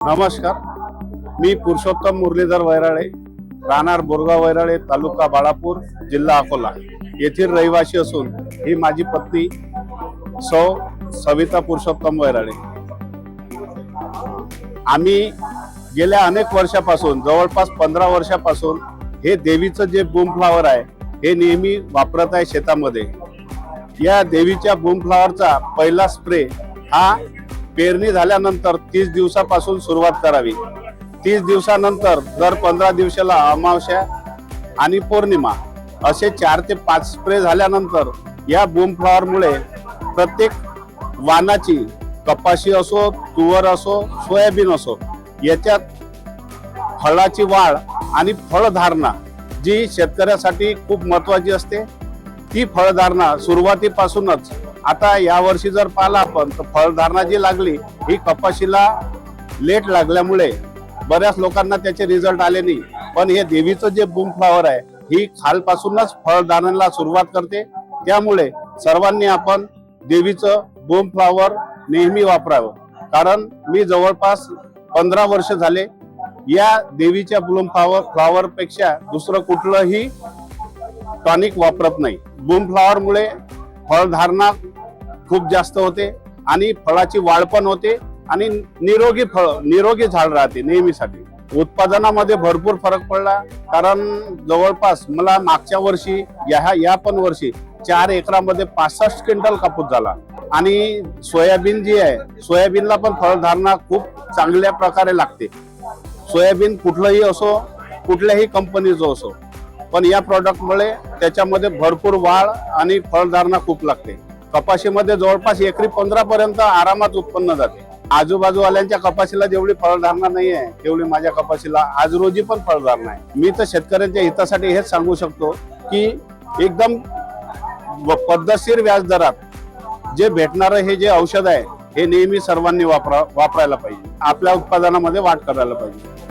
नमस्कार, मी पुरुषोत्तम मुरलीधर वैराळे, राहणार बोरगाव वैराळे, तालुका बाळापूर, जिल्हा अकोला येथील रहिवासी असून ही माझी पत्नी सौ सविता पुरुषोत्तम वैराळे। आम्ही गेल्या अनेक वर्षापासून जवळपास 15 वर्षापासून हे देवीचं जे बूम फ्लावर आहे हे नेहमी वापरत आहे शेतामध्ये। या देवीच्या बूम फ्लावरचा पहिला स्प्रे हा पेरणी झाल्यानंतर 30 दिवसापासून सुरुवात करावी। 30 दिवसानंतर दर 15 दिवसाला अमावस्या आणि पौर्णिमा असे 4 ते 5 स्प्रे झाल्यानंतर या बूम फ्लावर मुळे प्रत्येक वाणाची, कपाशी असो, तुवर असो, सोयाबीन असो, याच्यात फळाची वाढ आणि फळधारणा जी शेतकऱ्यासाठी खूप महत्त्वाची असते, ती फळधारणा सुरुवातीपासूनच आता या वर्षी जर पाहिला आपण तर फळधारणा जी लागली ही कपाशीला लेट लागल्यामुळे बऱ्याच लोकांना त्याचे रिझल्ट आले नाही। पण हे देवीचं जे बूम फ्लावर आहे ही खालपासूनच फळधारणाला सुरुवात करते। त्यामुळे सर्वांनी आपण देवीचं बूम फ्लावर नेहमी वापरावं। कारण मी जवळपास 15 वर्ष झाले या देवीच्या बूम फ्लावर पेक्षा दुसरं कुठलंही टॉनिक वापरत नाही। बूम फ्लावर मुळे फळधारणा खूप जास्त होते आणि फळाची वाढ पण होते आणि निरोगी झाड राहते नेहमीसाठी। उत्पादनामध्ये भरपूर फरक पडला, कारण जवळपास मला मागच्या वर्षी या पण वर्षी 4 एकरामध्ये 65 क्विंटल कापूस झाला। आणि सोयाबीन जी आहे, सोयाबीनला पण फळधारणा खूप चांगल्या प्रकारे लागते। सोयाबीन कुठलंही असो, कुठल्याही कंपनीचं असो, पण या प्रॉडक्टमुळे त्याच्यामध्ये भरपूर वाढ आणि फळधारणा खूप लागते। कपाशीमध्ये जवळपास एकरी 15 पर्यंत आरामात उत्पन्न जाते। आजूबाजूवाल्यांच्या कपाशीला जेवढी फळधारणा नाही आहे तेवढी माझ्या कपाशीला आज रोजी पण फळधारणा आहे। मी तर शेतकऱ्यांच्या हितासाठी हेच सांगू शकतो की एकदम पद्धतशीर व्याजदरात जे भेटणारं हे जे औषध आहे हे नेहमी सर्वांनी वापरायला पाहिजे। आपल्या उत्पादनामध्ये वाढ करायला पाहिजे।